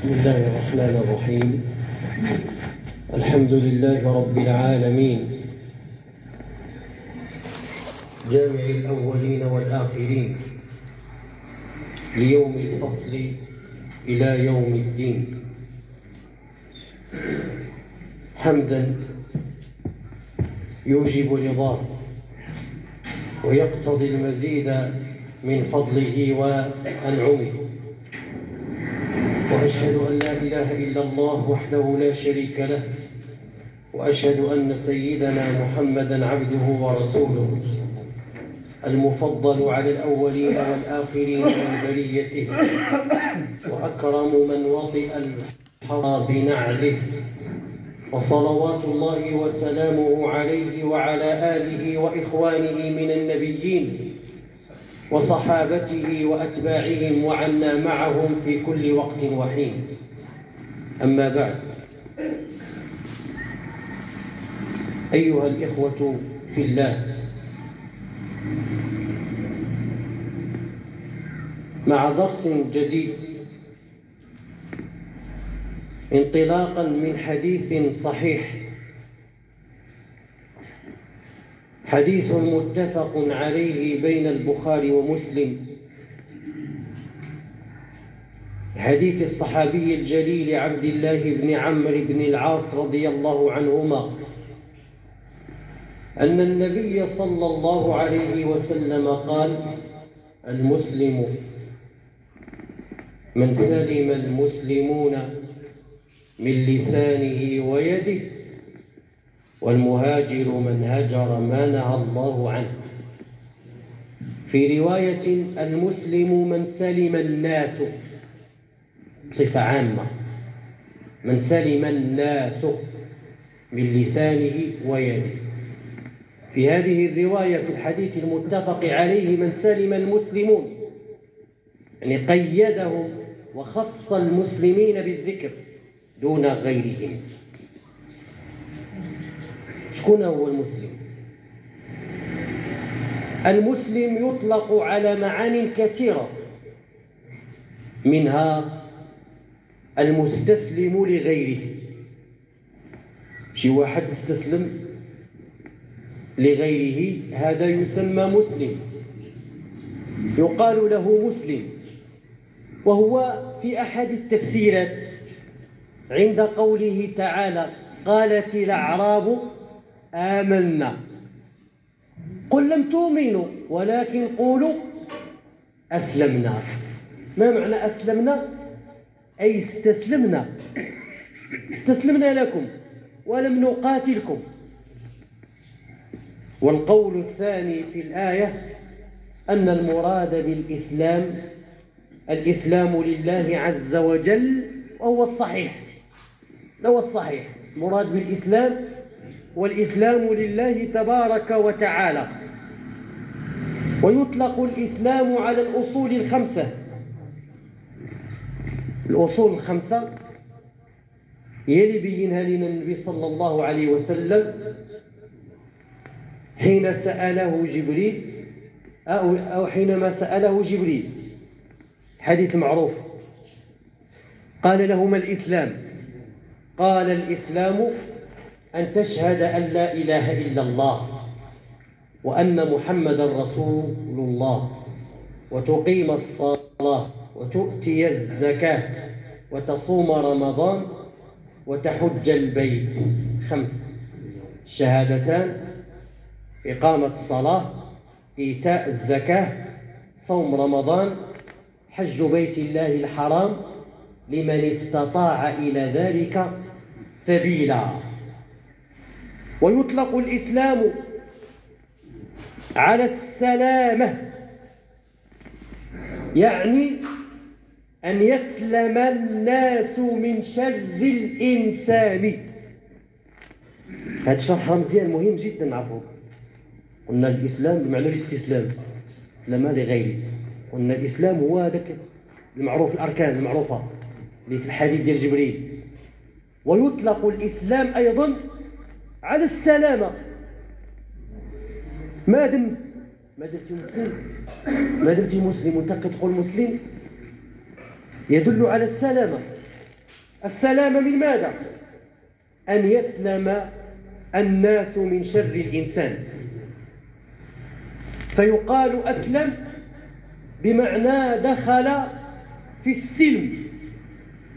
بسم الله الرحمن الرحيم. الحمد لله رب العالمين، جامع الأولين والآخرين، ليوم الفصل إلى يوم الدين. حمدا يوجب رضاه ويقتضي المزيد من فضله وأنعمه، وأشهد أن لا إله إلا الله وحده لا شريك له، وأشهد أن سيدنا محمدًا عبده ورسوله المفضل على الأولين والآخرين من بريته، وأكرم من وطئ الحصى بنعله، وصلوات الله وسلامه عليه وعلى آله وإخوانه من النبيين وصحابته وأتباعهم وعنا معهم في كل وقت وحين. أما بعد، أيها الإخوة في الله، مع درس جديد انطلاقا من حديث صحيح، حديث متفق عليه بين البخاري ومسلم، حديث الصحابي الجليل عبد الله بن عمرو بن العاص رضي الله عنهما أن النبي صلى الله عليه وسلم قال: المسلم من سلم المسلمون من لسانه ويده، والمهاجر من هجر ما نهى الله عنه. في رواية: المسلم من سلم الناس، صفة عامة، من سلم الناس من لسانه ويده. في هذه الرواية في الحديث المتفق عليه من سلم المسلمون، يعني قيدهم وخص المسلمين بالذكر دون غيرهم. شكون هو المسلم؟ المسلم يطلق على معان كثيرة، منها المستسلم لغيره. شي واحد استسلم لغيره، هذا يسمى مسلم، يقال له مسلم. وهو في أحد التفسيرات عند قوله تعالى: قالت الأعراب آمنا، قل لم تؤمنوا ولكن قولوا أسلمنا. ما معنى أسلمنا؟ أي استسلمنا، استسلمنا لكم ولم نقاتلكم. والقول الثاني في الآية أن المراد بالإسلام الإسلام لله عز وجل، وهو الصحيح، هو الصحيح. المراد بالإسلام والإسلام لله تبارك وتعالى. ويطلق الإسلام على الأصول الخمسة. الأصول الخمسة هي اللي بينها لنا النبي صلى الله عليه وسلم حين سأله جبريل، أو حينما سأله جبريل، حديث معروف، قال له: ما الإسلام؟ قال: الإسلام أن تشهد أن لا إله إلا الله وأن محمدا رسول الله، وتقيم الصلاة، وتؤتي الزكاة، وتصوم رمضان، وتحج البيت. 5: الشهادتان، إقامة الصلاة، إيتاء الزكاة، صوم رمضان، حج بيت الله الحرام لمن استطاع إلى ذلك سبيلا. ويطلق الإسلام على السلامة، يعني أن يسلم الناس من شر الإنسان. هذا شرح رمزي مهم جدا نعرفه. قلنا الإسلام بمعنى الاستسلام، استسلام لغيره. قلنا الإسلام هو هذاك المعروف، الأركان المعروفة اللي في الحديث ديال جبريل. ويطلق الإسلام أيضا على السلامة. ما دمت مسلم، ما دمت مسلم وانت كتقول مسلم، يدل على السلامة. السلام من ماذا؟ أن يسلم الناس من شر الإنسان. فيقال أسلم بمعنى دخل في السلم،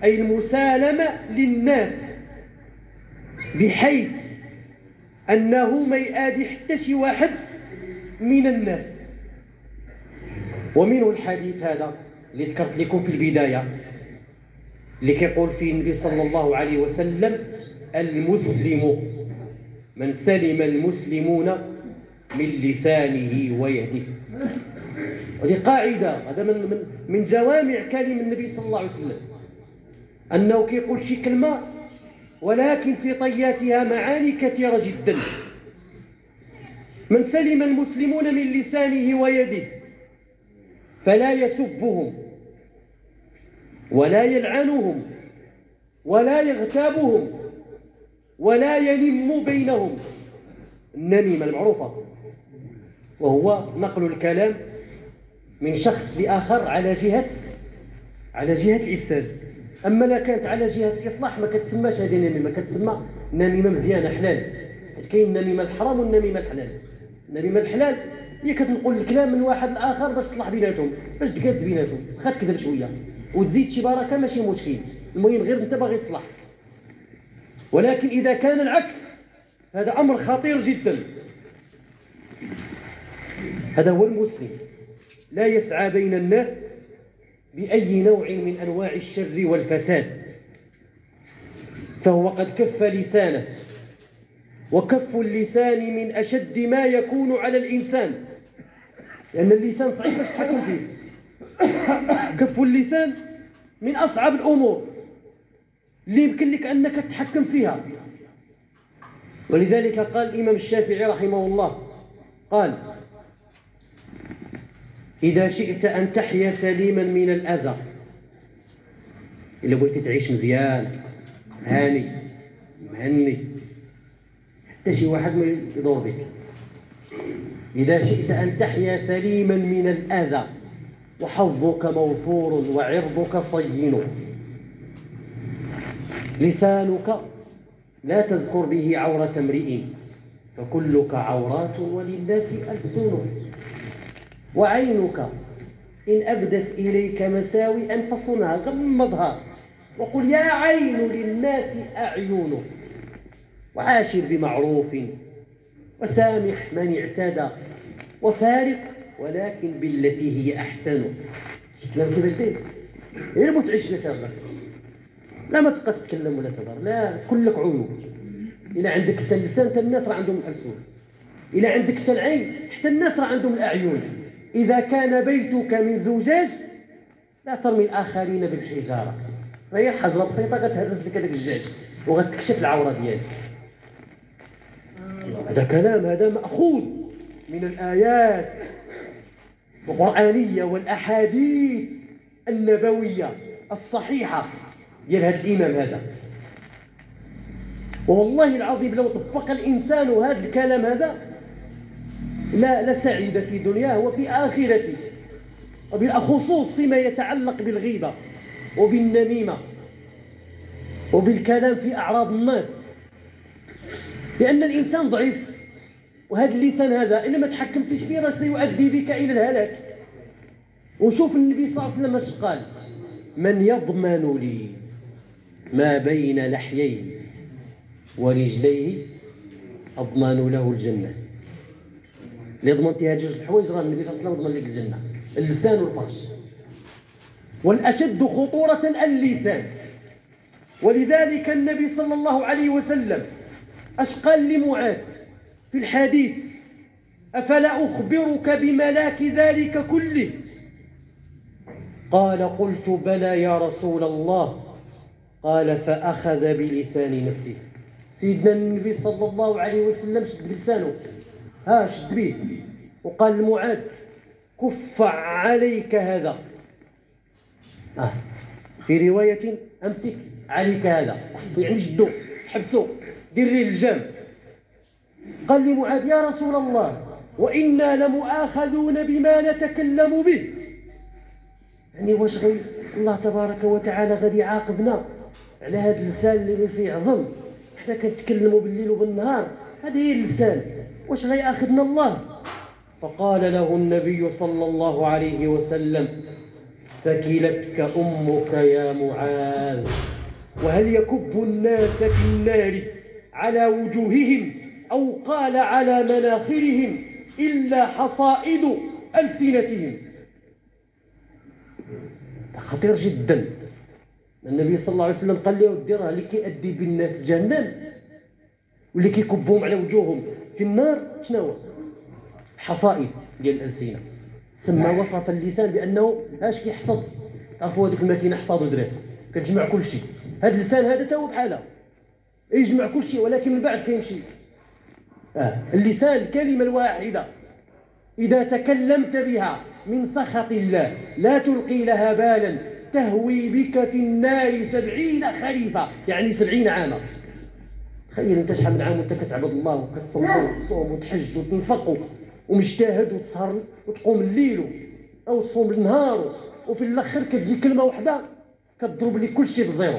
أي المسالمة للناس، بحيث أنه ما يآدي حتى شي واحد من الناس. ومنه الحديث هذا اللي ذكرت لكم في البداية، اللي كيقول فيه النبي صلى الله عليه وسلم: المسلم من سلم المسلمون من لسانه ويده. وهذه قاعدة، هذا من جوامع كلم النبي صلى الله عليه وسلم، أنه كيقول شي كلمة ولكن في طياتها معاني كثيرة جدا. من سلم المسلمون من لسانه ويده فلا يسبهم ولا يلعنهم ولا يغتابهم ولا ينم بينهم. النميمة المعروفة، وهو نقل الكلام من شخص لآخر على جهة الإفساد. أما لا كانت على جهة الإصلاح ما كتسماش هذه نميمة، كتسمى نميمة مزيانة حلال. كاين النميمة الحرام والنميمة الحلال. النميمة الحلال هي كتنقل الكلام من واحد لآخر باش تصلح بيناتهم، باش تقاد بيناتهم، واخا تكذب شوية وتزيد شي بركة ماشي مشكل، المهم غير انت باغي تصلح. ولكن إذا كان العكس هذا أمر خطير جدا. هذا هو المسلم، لا يسعى بين الناس بأي نوع من أنواع الشر والفساد، فهو قد كف لسانه. وكف اللسان من أشد ما يكون على الإنسان، لأن اللسان صعيب باش تحكم فيه. كف اللسان من أصعب الأمور اللي يمكن لك أنك تتحكم فيها. ولذلك قال الإمام الشافعي رحمه الله، قال: إذا شئت أن تحيا سليما من الأذى، إلا بغيتي تعيش مزيان هاني مهني حتى شي واحد ما يضر بك، إذا شئت أن تحيا سليما من الأذى وحظك موفور وعرضك صين، لسانك لا تذكر به عورة امرئ فكلك عورات وللناس ألسن، وعينك إن أبدت إليك مساوئا فصنها، غمضها وقل يا عين للناس أعين، وعاشر بمعروف وسامح من اعتدى وفارق ولكن بالتي هي أحسن. كلام كيفاش داير؟ غير بغيت تعيش لك هذا، لا ما تبقى تتكلم ولا تهضر، لا كلك عيوب. إلا عندك حتى اللسان حتى الناس راه عندهم الألسن، إلا عندك حتى العين حتى الناس راه عندهم الأعين. إذا كان بيتك من زجاج لا ترمي الآخرين بالحجارة، هي حجرة بسيطة غتهرس لك هذاك الجاج وغتكشف العورة ديالك. هذا كلام، هذا مأخوذ من الآيات القرآنية والأحاديث النبوية الصحيحة ديال هذا الإمام هذا. والله العظيم لو طبق الإنسان هذا الكلام هذا لا سعيد في دنياه وفي آخرته، وبالخصوص فيما يتعلق بالغيبة وبالنميمة وبالكلام في أعراض الناس، لأن الإنسان ضعيف، وهذا اللسان هذا إلا ما تحكمتش فيه راه سيؤدي بك إلى الهلاك. وشوف النبي صلى الله عليه وسلم اش قال: من يضمن لي ما بين لحييه ورجليه أضمن له الجنة. اللي ضمنتي هاد جوج الحوايج راه النبي صلى الله عليه وسلم ضمن لك الجنة، اللسان والفرج. والأشد خطورة اللسان، ولذلك النبي صلى الله عليه وسلم اش قال لمعاذ في الحديث: أفلا أخبرك بملاك ذلك كله؟ قال: قلت بلى يا رسول الله. قال: فأخذ بلسان نفسه. سيدنا النبي صلى الله عليه وسلم شد بلسانه، شد به، وقال لمعاذ: كف عليك هذا. في رواية: أمسك عليك هذا، كف يعني جدو حبسه دير ليه الجام. قال لمعاذ: يا رسول الله وإنا لمؤاخذون بما نتكلم به، يعني واش غير الله تبارك وتعالى غادي يعاقبنا على هذا اللسان اللي فيه عظم. حنا كنتكلموا بالليل وبالنهار، هذه هي اللسان، واش غياخذنا الله؟ فقال له النبي صلى الله عليه وسلم: ثكلتك أمك يا معاذ. وهل يكب الناس في النار على وجوههم أو قال على مناخرهم إلا حصائد ألسنتهم؟ خطير جدا. النبي صلى الله عليه وسلم قال له: ودي راه اللي كيأدي بالناس جهنم واللي كيكبهم على وجوههم في النار شنو هو؟ حصائد ديال الألسنة. سمى وصف اللسان بأنه اش كيحصد. تعرفوا هذيك الماكينه حصاد ودراس كتجمع كل شيء. هذا اللسان هذا تا هو بحاله يجمع كل شيء، ولكن من بعد كيمشي. اللسان الكلمة الواحدة إذا تكلمت بها من سخط الله لا تلقي لها بالا تهوي بك في النار 70 خريفا، يعني 70 عاما. تخيل انت شحال من عام وانت كتعبد الله وكتصلي وتصوم وتحج وتنفق ومجتهد وتسهر وتقوم الليل او تصوم النهار، وفي الاخر كتجي كلمه واحده كتضرب لك كل شيء بزيرو.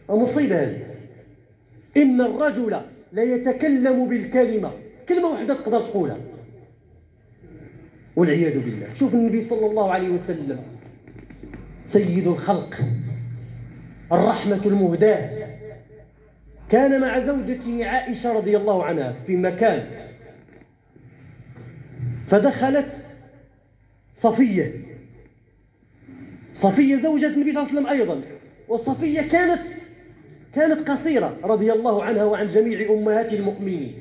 مصيبه هذه. ان الرجل لا يتكلم بالكلمه، كلمه واحده تقدر تقولها، والعياذ بالله. شوف النبي صلى الله عليه وسلم سيد الخلق، الرحمه المهداه، كان مع زوجته عائشه رضي الله عنها في مكان، فدخلت صفيه زوجة النبي صلى الله عليه وسلم أيضا، وصفية كانت قصيرة رضي الله عنها وعن جميع أمهات المؤمنين.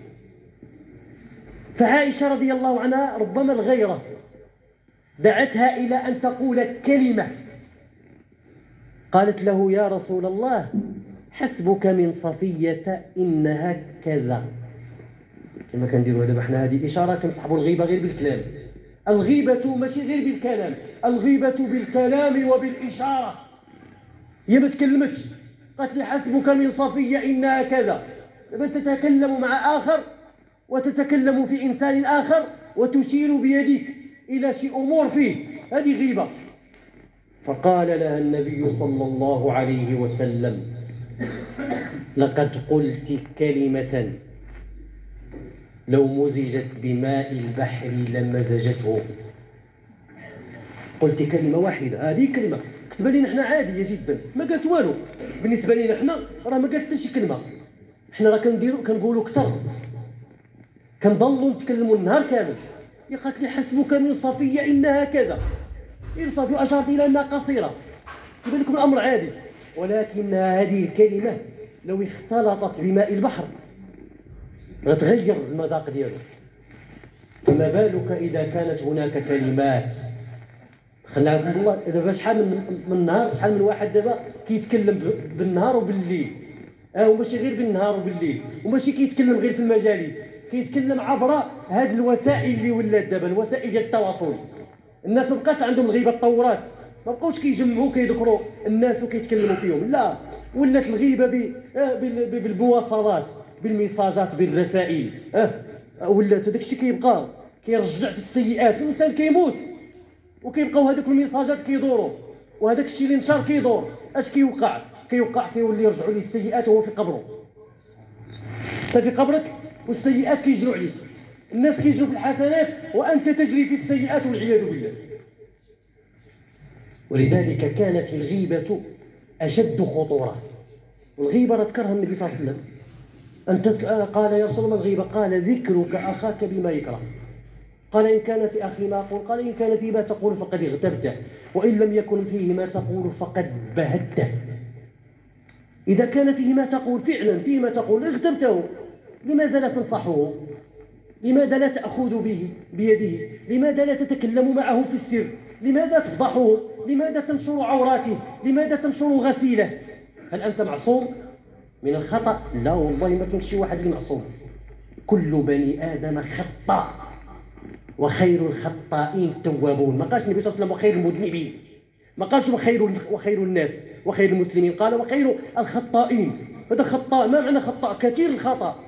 فعائشة رضي الله عنها ربما الغيرة دعتها إلى أن تقول كلمة، قالت له: يا رسول الله حسبك من صفية إنها كذا. كما كنديروا دابا حنا هذه إشارة كنصحبوا الغيبة غير بالكلام. الغيبة ماشي غير بالكلام، الغيبة بالكلام وبالإشارة. هي ما تكلمتش، قالت لي: حسبك من صفية إنها كذا. دابا تتكلم مع آخر وتتكلم في إنسان آخر وتشير بيدك إلى شيء أمور فيه، هذه غيبة. فقال لها النبي صلى الله عليه وسلم: لقد قلت كلمة لو مزجت بماء البحر لمزجته. قلت كلمة واحدة، هذه كلمة كتبها لنا حنا عادية جدا، ما قالت والو. بالنسبة لنا حنا راه ما قالت شي كلمة. حنا راه كنقولوا كثر، كنضلوا نتكلموا النهار كامل. قالت لي: حسبك من صفية إنها كذا. صفية أشارت إلى أنها قصيرة، يبان لكم الأمر عادي، ولكن هذه الكلمة لو اختلطت بماء البحر غتغير المذاق ديالو. فما بالك إذا كانت هناك كلمات. خلينا نعرف بالله دابا شحال من نهار، شحال من واحد دابا كيتكلم بالنهار وبالليل، وماشي غير بالنهار وبالليل، وماشي كيتكلم غير في المجالس، كيتكلم عبر هذه الوسائل اللي ولات دابا، الوسائل ديال التواصل. الناس ما بقاش عندهم الغيبه الطورات، ما بقاوش كيجمعوا كيذكروا الناس وكيتكلموا فيهم، لا، ولات الغيبه بالمواصلات، بالميساجات، بالرسائل. ولات هذاك الشيء كيبقى كيرجع في السيئات. الانسان كيموت وكيبقاو هذوك الميساجات كيدوروا، وهذاك الشيء اللي نشر كيدور. اش كيوقع كيولي يرجعوا ليه السيئات وهو في قبره. انت في قبرك والسيئات كيجروا عليك، الناس كيجروا في الحسنات وانت تجري في السيئات والعياذ بالله. ولذلك كانت الغيبة أشد خطورة. والغيبة ذكرها النبي صلى الله عليه وسلم. قال: يا رسول الله الغيبة؟ قال: ذكرك أخاك بما يكره. قال: إن كان في أخي ما أقول؟ قال: إن كان فيه ما تقول فقد اغتبته، وإن لم يكن فيه ما تقول فقد بهته. إذا كان فيه ما تقول، فعلا فيه ما تقول، اغتبته، لماذا لا تنصحه؟ لماذا لا تأخذ به بيده؟ لماذا لا تتكلم معه في السر؟ لماذا تفضحه؟ لماذا تنشر عوراته؟ لماذا تنشر غسيله؟ هل أنت معصوم من الخطأ؟ لا والله، ما كاين شي واحد اللي معصوم. كل بني آدم خطاء، وخير الخطائين التوابون. ما قالش النبي صلى الله عليه وسلم وخير المذنبين، ما قالش وخير الناس وخير المسلمين، قال وخير الخطائين. هذا خطاء، ما معنى خطاء؟ كثير الخطأ.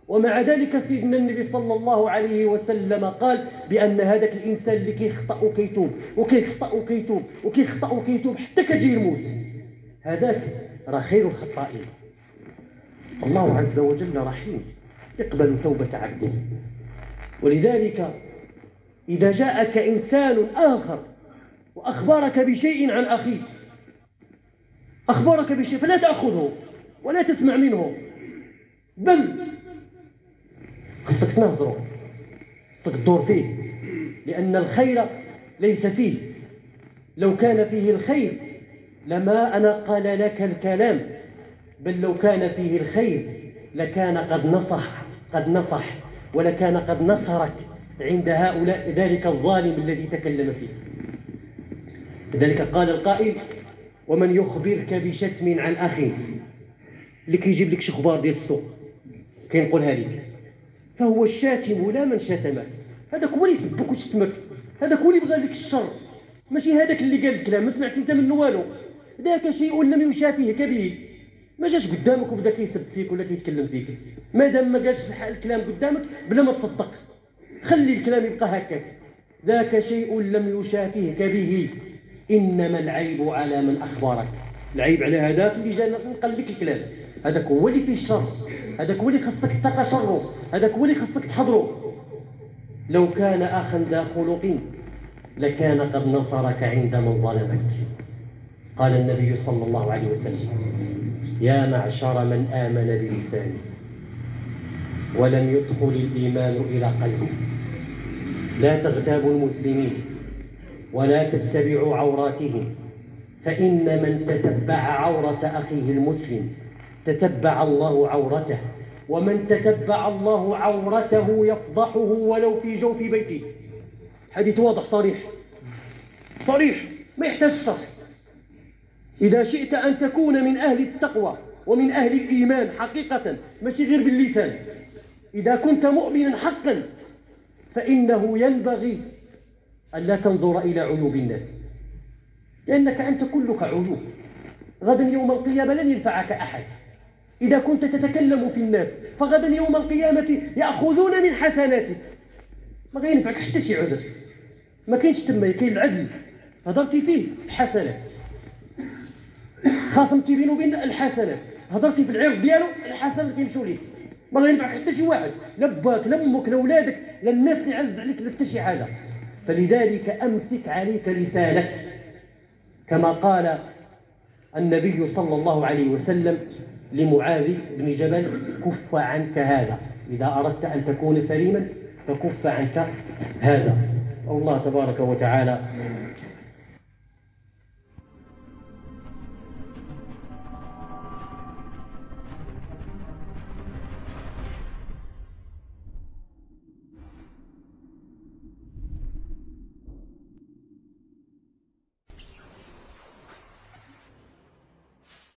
ومع ذلك سيدنا النبي صلى الله عليه وسلم قال بأن هذاك الإنسان اللي كيخطأ وكيتوب وكيخطأ وكيتوب وكيخطأ وكيتوب حتى كتجي الموت، هذاك راه خير الخطائين. الله عز وجل رحيم يقبل توبة عبده. ولذلك إذا جاءك إنسان آخر وأخبرك بشيء عن أخيك، أخبرك بشيء، فلا تأخذه ولا تسمع منه، بل خصك تناظره، خصك تدور فيه، لأن الخير ليس فيه. لو كان فيه الخير لما أنقل لك الكلام، بل لو كان فيه الخير لكان قد نصح ولكان قد نصرك عند هؤلاء ذلك الظالم الذي تكلم فيك. لذلك قال القائل: ومن يخبرك بشتم عن أخي، اللي كيجيب لك شي خبار ديال السوق كينقولها لك، فهو الشاتم لا من شتمك. هذاك هو اللي يسبك وشتمك، هذاك هو اللي بغى لك الشر، ماشي هذاك اللي قال الكلام ما سمعت انت منه والو. ذاك شيء لم يشافهك به، ما جاش قدامك وبدا كيسب فيك ولا كيتكلم فيك، مادام ما قالش الكلام قدامك بلا ما تصدق، خلي الكلام يبقى هكاك. ذاك شيء لم يشافهك به، انما العيب على من اخبرك. العيب على هذاك اللي جا نقل لك الكلام، هذاك هو اللي فيه الشر، هذاك هو اللي خصك تتقى شره، هذاك هو اللي خصك تحضره. لو كان اخا ذا خلق لكان قد نصرك عند من ظلمك. قال النبي صلى الله عليه وسلم: يا معشر من آمن بلسانه ولم يدخل الإيمان إلى قلبه، لا تغتابوا المسلمين ولا تتبعوا عوراتهم، فإن من تتبع عورة أخيه المسلم تتبع الله عورته، ومن تتبع الله عورته يفضحه ولو في جوف بيته. حديث واضح صريح ما يحتاج شرح. إذا شئت أن تكون من أهل التقوى ومن أهل الإيمان حقيقة، ماشي غير باللسان، إذا كنت مؤمنا حقا فإنه ينبغي ألا تنظر إلى عيوب الناس، لأنك أنت كلك عيوب. غدا يوم القيامة لن ينفعك أحد. إذا كنت تتكلم في الناس فغدا يوم القيامة يأخذون من حسناتك، ما ينفعك حتى شي عذر. ما كاينش تما، كاين العدل، هضرتي فيه الحسنات، خاصمتي بينه وبين الحسنات، هضرتي في العرض ديالو الحسنات كيمشيو ليك، ما ينفعك حتى شي واحد، لا باك لا امك لا ولادك لا الناس اللي عز عليك لا حتى شي حاجه. فلذلك امسك عليك لسانك، كما قال النبي صلى الله عليه وسلم لمعاذ بن جبل: كف عنك هذا، إذا أردت أن تكون سليما فكف عنك هذا. أسأل الله تبارك وتعالى